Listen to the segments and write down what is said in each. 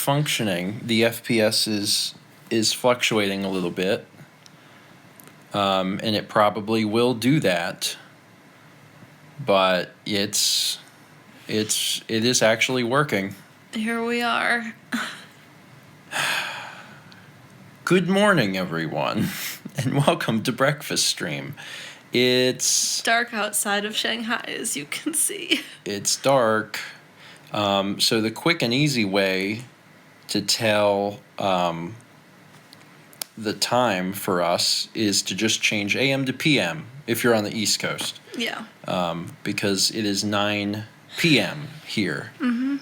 functioning. The FPS is fluctuating a little bit, and it probably will do that. But it is actually working. Here we are. Good morning, everyone, and welcome to Breakfast Stream. It's dark outside of Shanghai, as you can see. It's dark. So the quick and easy way to tell the time for us is to just change AM to PM if you're on the East Coast. Yeah. Because it is 9 p.m. here. Mm-hmm.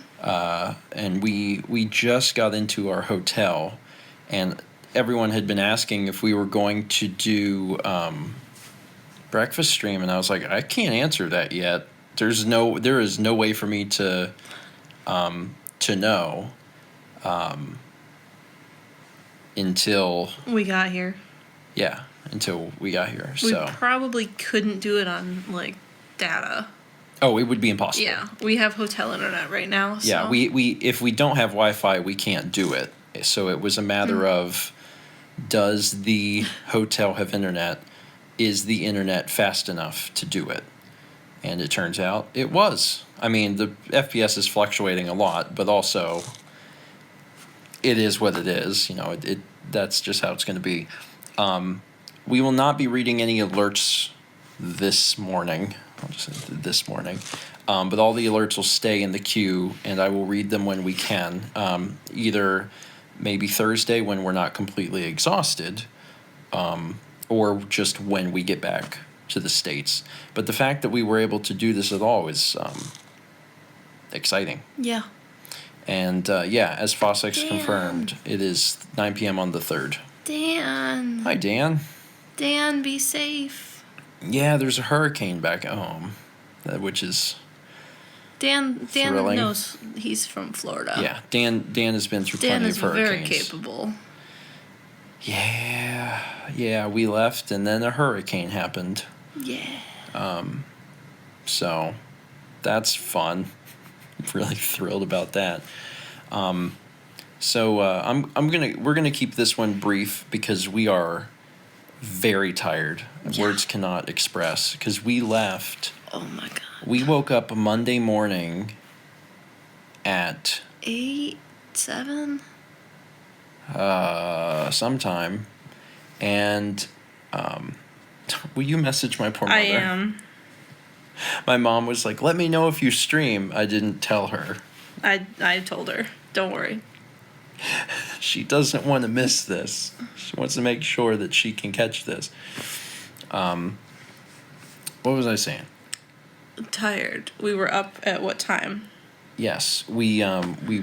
And we just got into our hotel, and everyone had been asking if we were going to do breakfast stream, and I was like, I can't answer that yet. There is no way for me to know until we got here. Yeah, until we got here. We so probably couldn't do it on data. Oh, it would be impossible. Yeah, we have hotel internet right now. So. Yeah, we if we don't have Wi-Fi, we can't do it. So it was a matter of, does the hotel have internet? Is the internet fast enough to do it? And it turns out it was. I mean, the FPS is fluctuating a lot, but also it is what it is. That's just how it's going to be. We will not be reading any alerts this morning. I'll just say this morning. But all the alerts will stay in the queue, and I will read them when we can. Either maybe Thursday when we're not completely exhausted, or just when we get back to the States. But the fact that we were able to do this at all is exciting. Yeah. And as Fossex confirmed, it is 9 p.m. on the 3rd. Dan. Hi, Dan. Dan, be safe. Yeah, there's a hurricane back at home, which is Dan thrilling. knows he's from Florida. Yeah, Dan has been through plenty of hurricanes. Dan is very capable. Yeah, we left and then a hurricane happened. Yeah. So that's fun. I'm really thrilled about that. We're gonna keep this one brief because we are very tired. Yeah. Words cannot express, because we left. Oh my God. We woke up Monday morning at 8, 7. Sometime, and will you message my poor mother? I am. My mom was like, let me know if you stream. I didn't tell her. I told her. Don't worry. She doesn't want to miss this. She wants to make sure that she can catch this. What was I saying? Tired. We were up at what time? Yes, we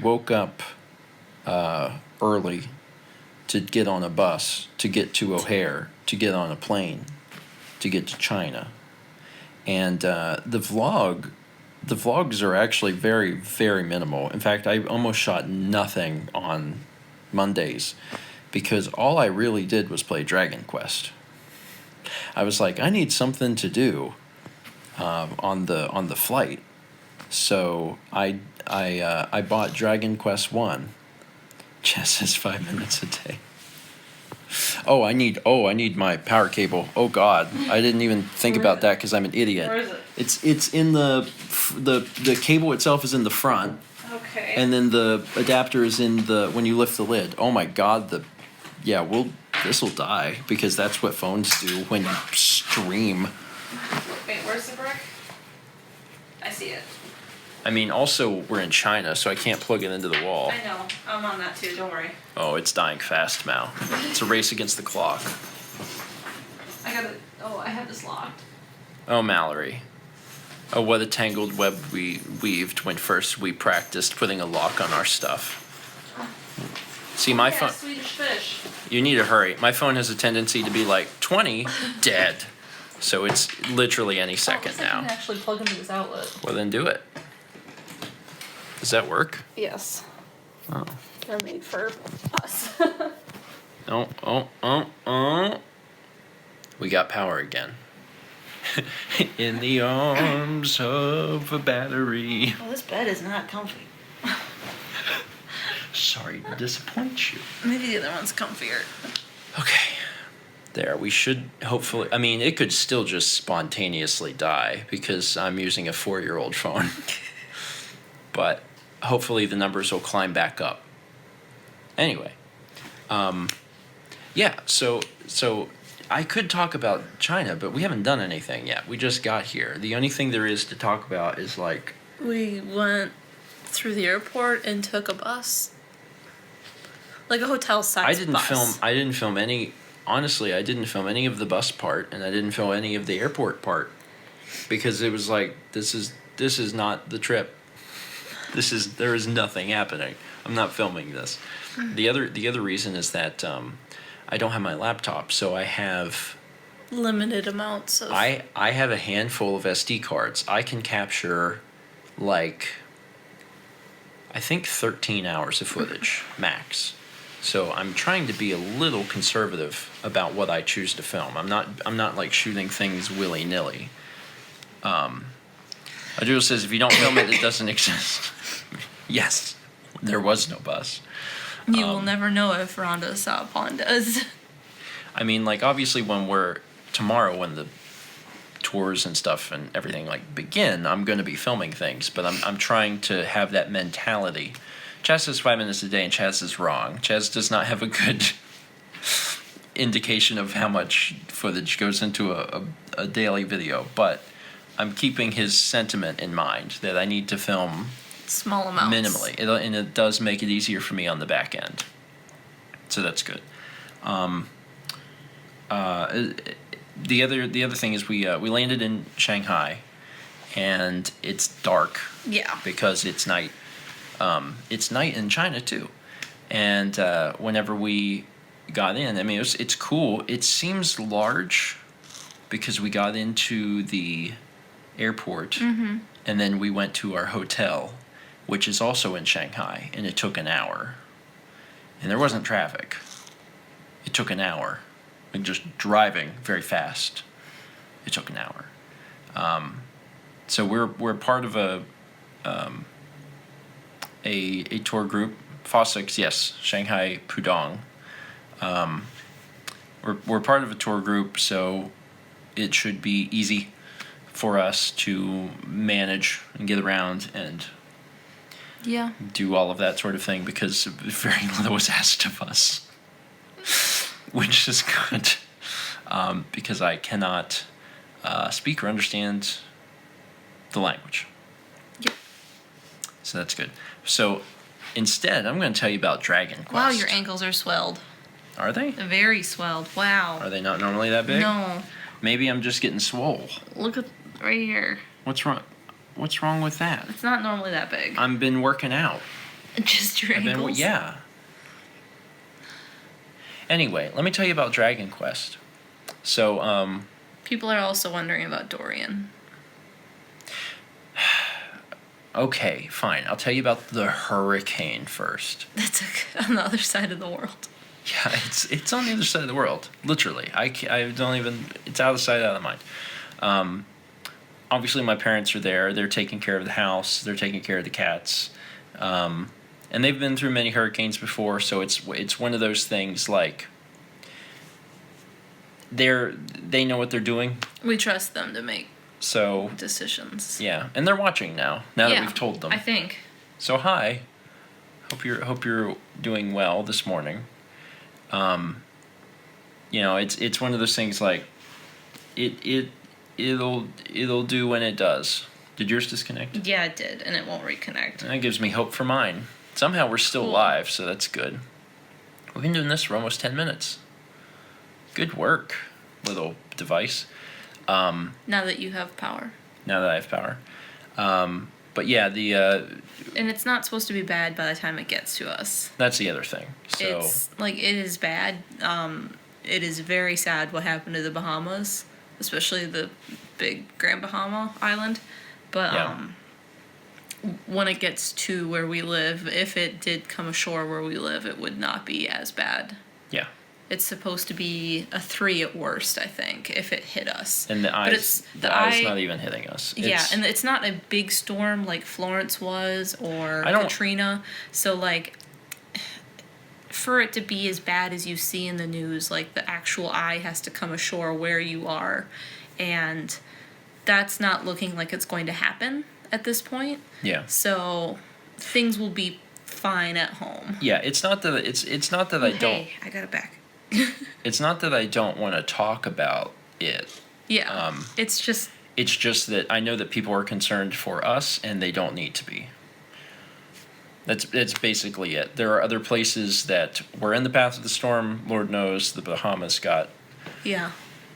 woke up early to get on a bus, to get to O'Hare, to get on a plane, to get to China. And the vlogs are actually very, very minimal. In fact, I almost shot nothing on Mondays because all I really did was play Dragon Quest. I was like, I need something to do on the flight. So I bought Dragon Quest 1. Just as 5 minutes a day. I need my power cable. Oh God, I didn't even think about that because I'm an idiot. Where is it? It's in the cable itself is in the front. Okay. And then the adapter is in when you lift the lid. Oh my God, this will die because that's what phones do when you stream. Wait, where's the brick? I see it. I mean, also we're in China, so I can't plug it into the wall. I know. I'm on that too. Don't worry. Oh, it's dying fast, Mal. It's a race against the clock. I have this locked. Oh, Mallory. Oh, what a tangled web we weaved when first we practiced putting a lock on our stuff. See, my phone... Swedish fish. You need to hurry. My phone has a tendency to be like, 20, dead. So it's literally any second now. I can actually plug into this outlet. Well, then do it. Does that work? Yes. Oh. They're made for us. Oh. We got power again. In the arms of a battery. Oh, this bed is not comfy. sorry to disappoint you. Maybe the other one's comfier. Okay. There, we should hopefully. I mean, it could still just spontaneously die because I'm using a 4-year-old phone. But hopefully the numbers will climb back up. Anyway, yeah. So I could talk about China, but we haven't done anything yet. We just got here. The only thing there is to talk about is like We went through the airport and took a bus. Like a hotel-sized bus. I didn't film any. Honestly, I didn't film any of the bus part, and I didn't film any of the airport part because it was like this is not the trip. There is nothing happening. I'm not filming this. The other reason is that I don't have my laptop, so I have Limited amounts of... I have a handful of SD cards. I can capture like I think 13 hours of footage max. So I'm trying to be a little conservative about what I choose to film. I'm not like shooting things willy-nilly. Adul says if you don't film it, it doesn't exist. Yes, there was no bus. You will never know if Rhonda saw pandas. I mean, like obviously tomorrow when the tours and stuff and everything like begin, I'm going to be filming things, but I'm trying to have that mentality. Chaz says 5 minutes a day, and Chaz is wrong. Chaz does not have a good indication of how much footage goes into a daily video, but I'm keeping his sentiment in mind that I need to film Small amounts. minimally, and it does make it easier for me on the back end. So that's good. The other thing is we landed in Shanghai, and it's dark. Yeah. Because it's night. It's night in China too, and whenever we got in, I mean it's cool. It seems large because we got into the airport, and then we went to our hotel, which is also in Shanghai, and it took an hour, and there wasn't traffic. It took an hour, like just driving very fast. It took an hour. So we're part of a tour group, FOSIX, yes, Shanghai Pudong. We're part of a tour group, so it should be easy for us to manage and get around and do all of that sort of thing because very little was asked of us, which is good because I cannot speak or understand the language. Yep. So that's good. So instead, I'm going to tell you about Dragon Quest. Wow, your ankles are swelled. Are they? Very swelled. Wow. Are they not normally that big? No. Maybe I'm just getting swole. Look at right here. What's wrong? What's wrong with that? It's not normally that big. I've been working out. Just your ankles? Yeah. Anyway, let me tell you about Dragon Quest. So, people are also wondering about Dorian. Okay, fine. I'll tell you about the hurricane first. That's on the other side of the world. Yeah, it's on the other side of the world. Literally. I don't even... It's out of sight, out of mind. Obviously, my parents are there. They're taking care of the house. They're taking care of the cats. And they've been through many hurricanes before, so it's one of those things like... They know what they're doing. We trust them to make decisions. Yeah, and they're watching now that we've told them. I think. So hi. Hope you're doing well this morning. It's one of those things like it'll do when it does. Did yours disconnect? Yeah, it did, and it won't reconnect. That gives me hope for mine. Somehow we're still live, so that's good. We've been doing this for almost 10 minutes. Good work, little device. Now that you have power. Now that I have power. But yeah, and it's not supposed to be bad by the time it gets to us. That's the other thing. So it's like it is bad. It is very sad what happened to the Bahamas, especially the big Grand Bahama Island. But when it gets to where we live, if it did come ashore where we live, it would not be as bad. Yeah. It's supposed to be a 3 at worst, I think, if it hit us. And the eye's not even hitting us. And it's not a big storm like Florence was or Katrina. So, like, for it to be as bad as you see in the news, like the actual eye has to come ashore where you are, and that's not looking like it's going to happen at this point. Yeah. So things will be fine at home. Yeah, it's not that I don't. Hey, I got it back. It's not that I don't want to talk about it. Yeah. It's just that I know that people are concerned for us, and they don't need to be. That's basically it. There are other places that were in the path of the storm. Lord knows the Bahamas got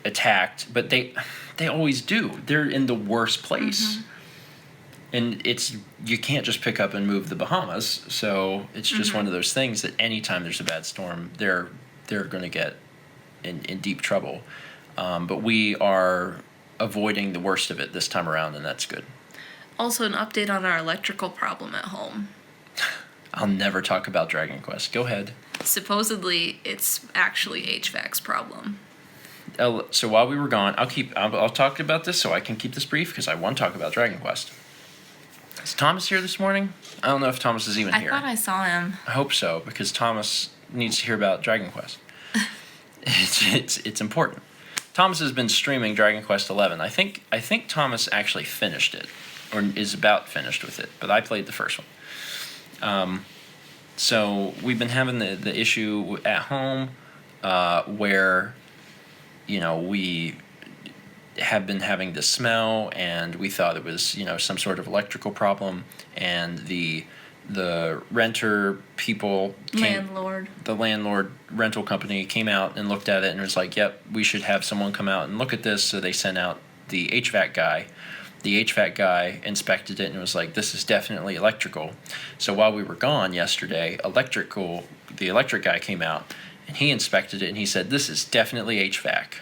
attacked, but they always do. They're in the worst place. And you can't just pick up and move the Bahamas. So it's just one of those things that anytime there's a bad storm, they're going to get in deep trouble. But we are avoiding the worst of it this time around, and that's good. Also, an update on our electrical problem at home. I'll never talk about Dragon Quest. Go ahead. Supposedly, it's actually HVAC's problem. So while we were gone, I'll talk about this so I can keep this brief because I want to talk about Dragon Quest. Is Thomas here this morning? I don't know if Thomas is even here. I thought I saw him. I hope so, because Thomas needs to hear about Dragon Quest. It's important. Thomas has been streaming Dragon Quest XI. I think Thomas actually finished it, or is about finished with it, but I played the first one. So we've been having the issue at home where, we have been having the smell, and we thought it was, some sort of electrical problem, and the renter people the landlord rental company came out and looked at it and was like, yep, we should have someone come out and look at this. So they sent out the HVAC guy. The HVAC guy inspected it and was like, this is definitely electrical. So while we were gone yesterday, the electric guy came out and he inspected it and he said, this is definitely HVAC.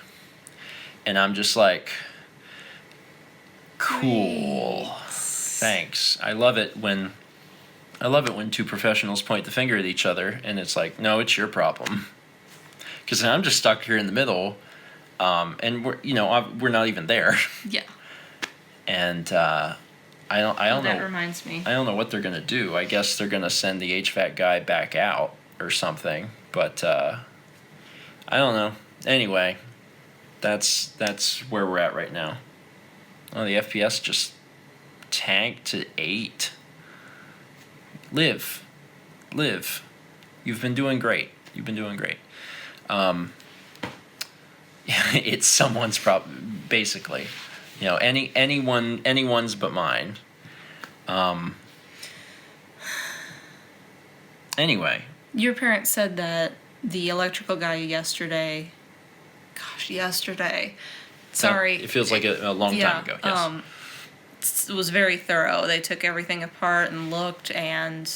And I'm just like, cool. Great. Thanks. I love it when two professionals point the finger at each other and it's like, no, it's your problem. Because I'm just stuck here in the middle, and we're not even there. Yeah. And I don't know. That reminds me. I don't know what they're gonna do. I guess they're gonna send the HVAC guy back out or something. But I don't know. Anyway, that's where we're at right now. Oh, the FPS just tanked to 8. Live. You've been doing great. It's someone's problem, basically. Anyone's but mine. Anyway. Your parents said that the electrical guy yesterday. Sorry. It feels like a long time ago. Yes. Was very thorough. They took everything apart and looked, and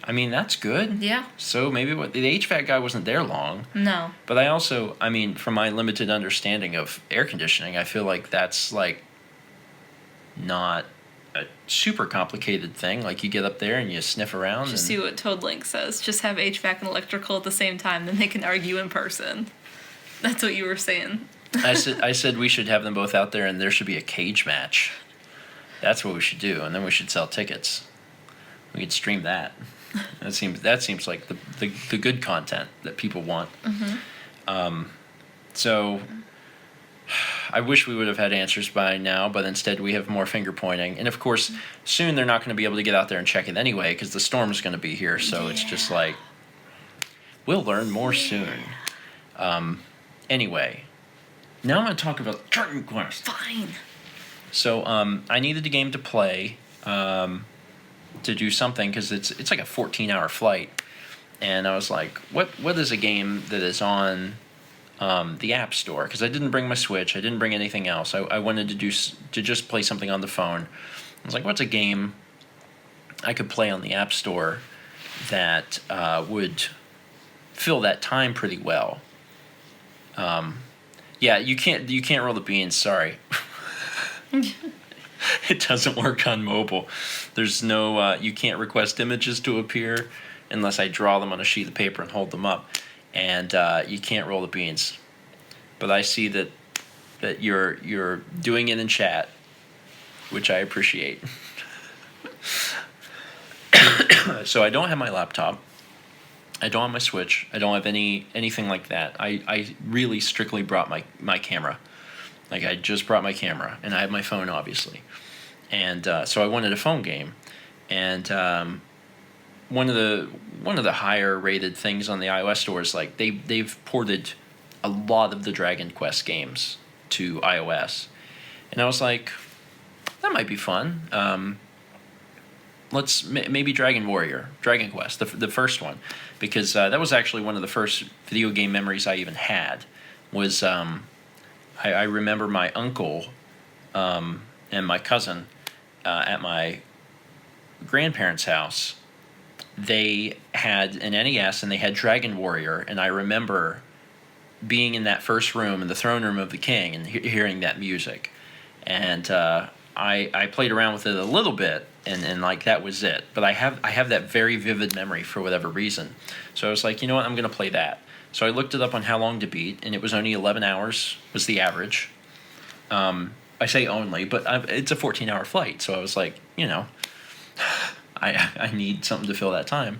I mean, that's good. Yeah. So maybe the HVAC guy wasn't there long. No. But I also, from my limited understanding of air conditioning, I feel like that's not a super complicated thing. Like you get up there and you sniff around. Just see what Toad Link says. Just have HVAC and electrical at the same time, then they can argue in person. That's what you were saying. I said we should have them both out there and there should be a cage match. That's what we should do, and then we should sell tickets. We could stream that. That seems like the good content that people want. So I wish we would have had answers by now, but instead we have more finger pointing. And of course, soon they're not going to be able to get out there and check it anyway because the storm's going to be here. So it's just like, we'll learn more soon. Anyway, now I'm going to talk about Dragon Quest. Fine. So I needed the game to play to do something because it's like a 14-hour flight. And I was like, what is a game that is on the App Store? Because I didn't bring my Switch. I didn't bring anything else. I wanted to just play something on the phone. I was like, what's a game I could play on the App Store that would fill that time pretty well? Yeah, you can't roll the beans. Sorry. It doesn't work on mobile. There's no you can't request images to appear unless I draw them on a sheet of paper and hold them up, and you can't roll the beans. But I see that you're doing it in chat, which I appreciate. So I don't have my laptop. I don't have my Switch. I don't have anything like that. I really strictly brought my camera. Like, I just brought my camera, and I have my phone, obviously. And so I wanted a phone game. And one of the higher rated things on the iOS store is, like, they've ported a lot of the Dragon Quest games to iOS. And I was like, that might be fun. Maybe Dragon Quest, the first one, because that was actually one of the first video game memories I even had. Was I remember my uncle and my cousin at my grandparents' house. They had an NES and they had Dragon Warrior, and I remember being in that first room, in the throne room of the king, and hearing that music. And I played around with it a little bit, and like, that was it. But I have that very vivid memory for whatever reason. So I was like, you know what, I'm going to play that. So I looked it up on how long to beat, and it was only 11 hours was the average. I say only, but it's a 14-hour flight. So I was like, I need something to fill that time.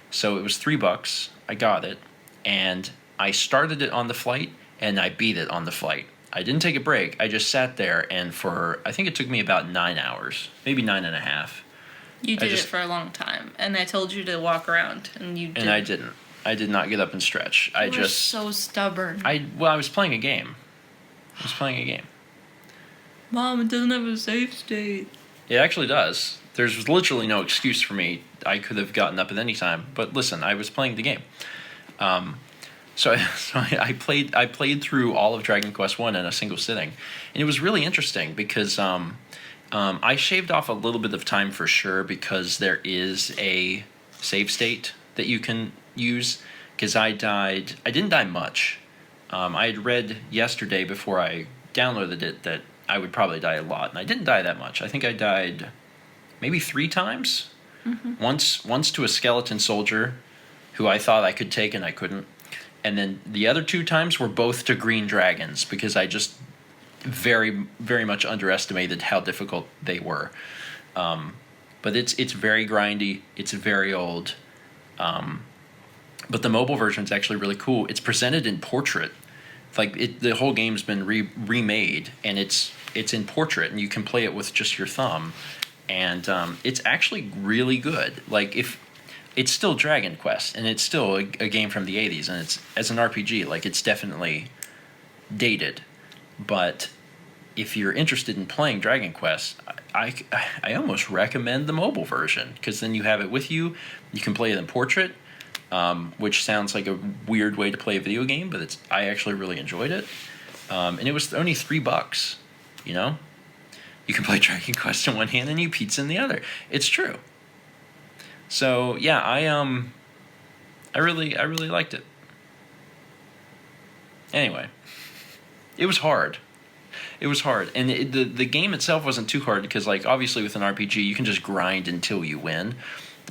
So it was $3. I got it, and I started it on the flight, and I beat it on the flight. I didn't take a break. I just sat there, and I think it took me about 9 hours, maybe 9.5. You did it for a long time, and I told you to walk around, and you didn't. And I didn't. I did not get up and stretch. You were so stubborn. I was playing a game. Mom, it doesn't have a save state. It actually does. There's literally no excuse for me. I could have gotten up at any time. But listen, I was playing the game. So I played through all of Dragon Quest I in a single sitting. And it was really interesting because I shaved off a little bit of time for sure, because there is a save state that you can use. Because I didn't die much. I had read yesterday before I downloaded it that I would probably die a lot, and I didn't die that much. I think I died maybe 3 times. Mm-hmm. Once to a skeleton soldier who I thought I could take and I couldn't. And then the other 2 times were both to green dragons, because I just very, very much underestimated how difficult they were. But it's very grindy. It's very old. But the mobile version is actually really cool. It's presented in portrait. Like, the whole game's been remade, and it's in portrait, and you can play it with just your thumb. And it's actually really good. Like, if it's still Dragon Quest, and it's still a game from the 80s, and it's, as an RPG, like, it's definitely dated. But if you're interested in playing Dragon Quest, I almost recommend the mobile version, because then you have it with you. You can play it in portrait, which sounds like a weird way to play a video game, but I actually really enjoyed it. And it was only $3, You can play Dragon Quest in one hand and Pizza in the other. It's true. So yeah, I really liked it. Anyway, it was hard. And the game itself wasn't too hard, because, like, obviously with an RPG you can just grind until you win.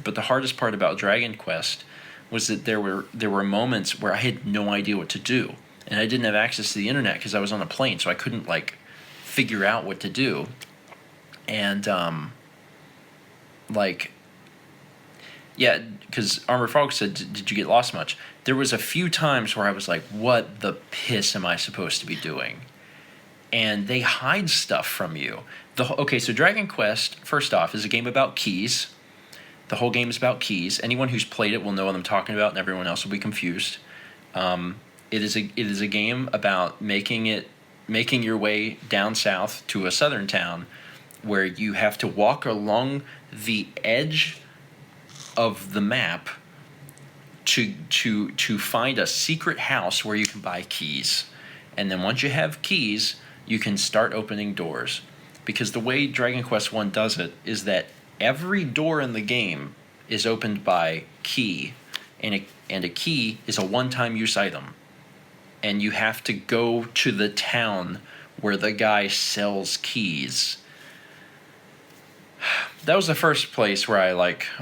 But the hardest part about Dragon Quest was that there were moments where I had no idea what to do, and I didn't have access to the internet because I was on a plane, so I couldn't, like, figure out what to do. And yeah, because Armored Frog said, did you get lost much? There was a few times where I was like, what the piss am I supposed to be doing? And they hide stuff from you. Okay, so Dragon Quest, first off, is a game about keys. The whole game is about keys. Anyone who's played it will know what I'm talking about, and everyone else will be confused. It is a game about making your way down south to a southern town, where you have to walk along the edge of the map to find a secret house where you can buy keys. And then once you have keys, you can start opening doors. Because the way Dragon Quest I does it is that every door in the game is opened by key, and a key is a one-time use item. And you have to go to the town where the guy sells keys. That was the first place where I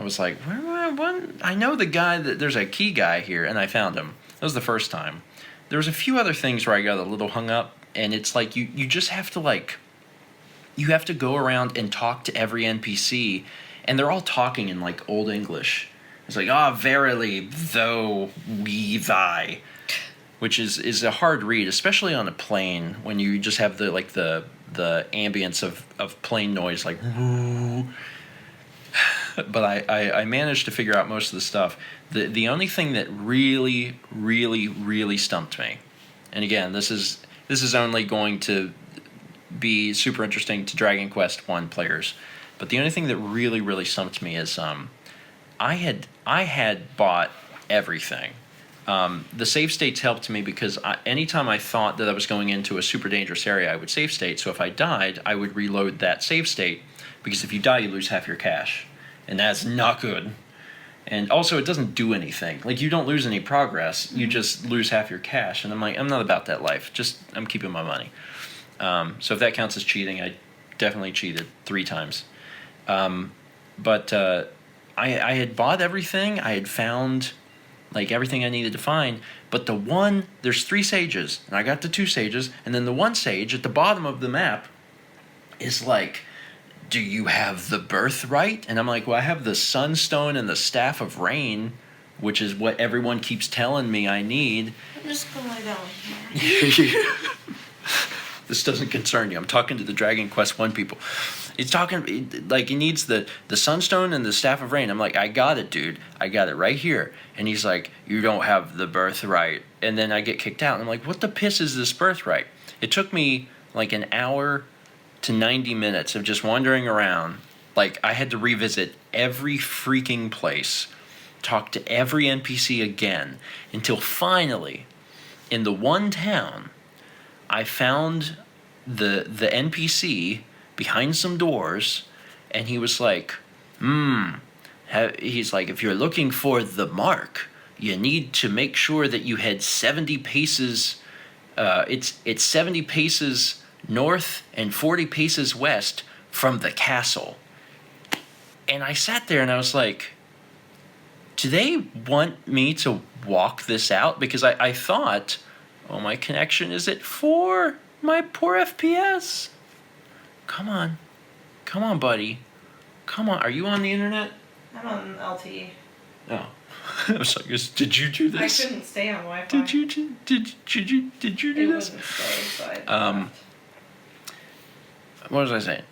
was like, where am I? What? I know the guy, there's a key guy here, and I found him. That was the first time. There was a few other things where I got a little hung up, and it's like you just have to, you have to go around and talk to every NPC, and they're all talking in, like, Old English. It's like, ah, verily, though we thy, which is a hard read, especially on a plane when you just have the ambience of plane noise, like. But I managed to figure out most of the stuff. The only thing that really, really, really stumped me, and again, this is only going to be super interesting to Dragon Quest 1 players, but the only thing that really, really stumped me is I had bought everything. The save states helped me because anytime I thought that I was going into a super dangerous area, I would save state. So if I died, I would reload that save state, because if you die, you lose half your cash. And that's not good. And also, it doesn't do anything. Like, you don't lose any progress. You just lose half your cash. And I'm like, I'm not about that life. I'm keeping my money. So if that counts as cheating, I definitely cheated 3 times. But I had bought everything. I had found, like, everything I needed to find. But there's 3 sages. And I got the 2 sages. And then the 1 sage at the bottom of the map is like, do you have the birthright? And I'm like, well, I have the sunstone and the staff of rain, which is what everyone keeps telling me I need. I'm just gonna lay down here. This doesn't concern you. I'm talking to the Dragon Quest 1 people. He's talking, like, he needs the sunstone and the staff of rain. I'm like, I got it, dude. I got it right here. And he's like, you don't have the birthright. And then I get kicked out. And I'm like, what the piss is this birthright? It took me like an hour to 90 minutes of just wandering around. Like, I had to revisit every freaking place, talk to every NPC again, until finally, in the one town, I found the NPC behind some doors, and he was like, he's like, if you're looking for the mark, you need to make sure that you head 70 paces, it's 70 paces north and 40 paces west from the castle. And I sat there and I was like, do they want me to walk this out? Because I thought, oh, my connection is at 4, my poor FPS. Come on, buddy, come on. Are you on the internet? I'm on LTE. Oh. I was like, did you do this? I couldn't stay on Wi-Fi. Did you do this? It wouldn't stay, so I What was I saying?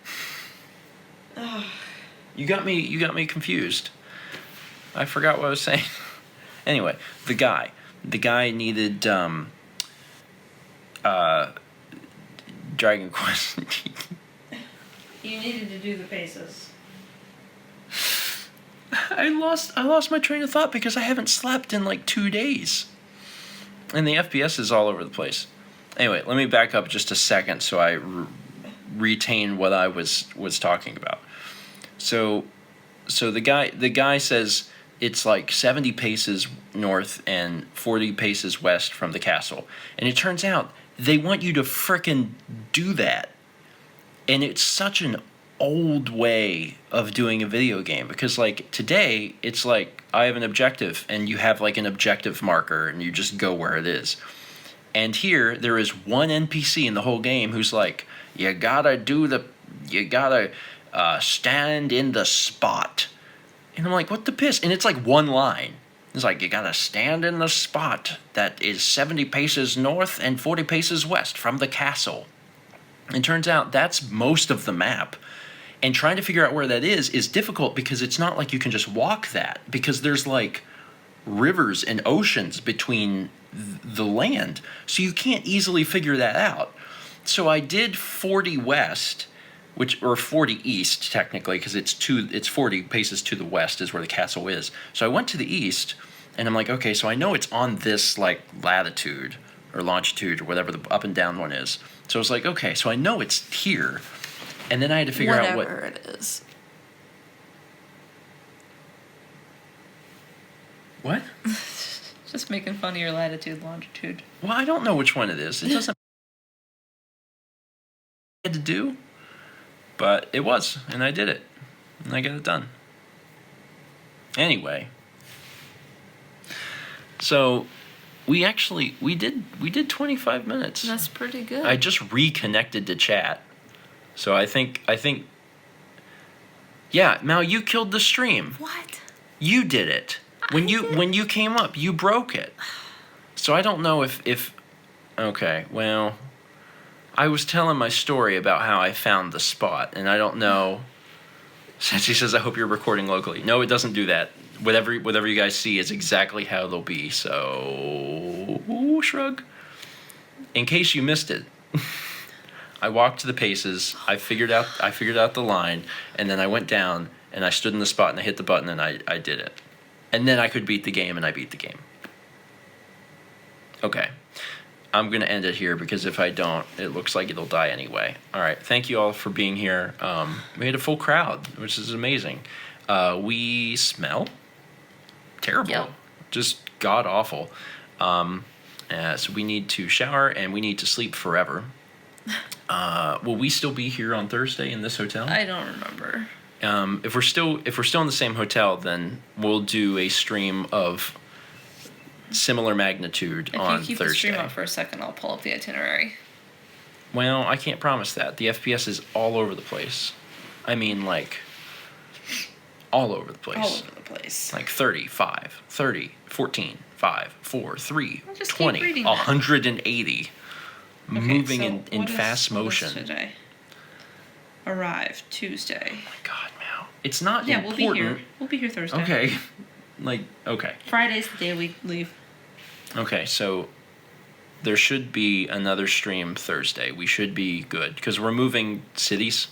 You got me confused. I forgot what I was saying. Anyway, the guy needed Dragon Quest. You needed to do the paces. I lost my train of thought because I haven't slept in like 2 days. And the FPS is all over the place. Anyway, let me back up just a second so I retain what I was talking about. So the guy says it's like 70 paces north and 40 paces west from the castle. And it turns out they want you to frickin' do that. And it's such an old way of doing a video game, because like today it's like I have an objective and you have like an objective marker and you just go where it is. And here there is one NPC in the whole game who's like, you gotta stand in the spot. And I'm like, what the piss? And it's like one line. It's like, you gotta stand in the spot that is 70 paces north and 40 paces west from the castle. And turns out that's most of the map. And trying to figure out where that is difficult, because it's not like you can just walk that, because there's like rivers and oceans between the land. So you can't easily figure that out. So I did 40 west, or 40 east technically, because it's 40 paces to the west is where the castle is. So I went to the east, and I'm like, okay, so I know it's on this like latitude or longitude or whatever the up and down one is. So I was like, okay, so I know it's here. And then I had to figure out what... Whatever it is. What? Just making fun of your latitude, longitude. Well, I don't know which one it is. It doesn't... I had to do, but it was, and I did it. And I got it done. Anyway. So... We did 25 minutes. That's pretty good. I just reconnected to chat. So I think yeah, Mal, you killed the stream. What? You did it. When you came up, you broke it. So I don't know if okay, well, I was telling my story about how I found the spot, and I don't know. Since he says, I hope you're recording locally. No, it doesn't do that. Whatever you guys see is exactly how they'll be. So, shrug. In case you missed it, I walked to the paces. I figured out the line, and then I went down and I stood in the spot and I hit the button and I did it. And then I could beat the game, and I beat the game. Okay. I'm going to end it here because if I don't, it looks like it'll die anyway. All right. Thank you all for being here. We had a full crowd, which is amazing. We smell terrible. Yep. Just god awful. So we need to shower and we need to sleep forever. Will we still be here on Thursday in this hotel? I don't remember. If we're still in the same hotel, then we'll do a stream of similar magnitude on Thursday. If you keep the stream up for a second, I'll pull up the itinerary. Well, I can't promise that. The FPS is all over the place. I mean, like, all over the place. All over the place. Like 30, 5, 30, 14, 5, 4, 3, I'll just 20, keep reading 180. Okay, Moving so in fast what is motion. Today? Arrive Tuesday. Oh my God, Mal. It's not Yeah, important. we'll be here. We'll be here Thursday. Okay. Okay. Friday's the day we leave. Okay, so there should be another stream Thursday. We should be good because we're moving cities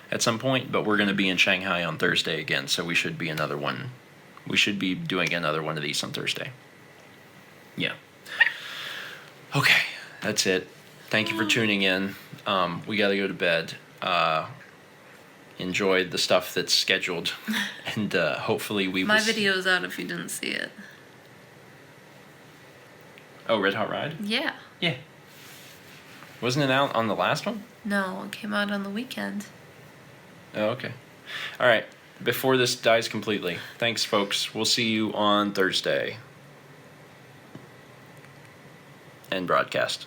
at some point, but we're going to be in Shanghai on Thursday again, so we should be another one. We should be doing another one of these on Thursday. Yeah. Okay, that's it. Thank you for tuning in. We got to go to bed. Enjoy the stuff that's scheduled, and hopefully we will. My video's out if you didn't see it. Oh, Red Hot Ride? Yeah. Yeah. Wasn't it out on the last one? No, it came out on the weekend. Oh, okay. All right. Before this dies completely, thanks, folks. We'll see you on Thursday. End broadcast.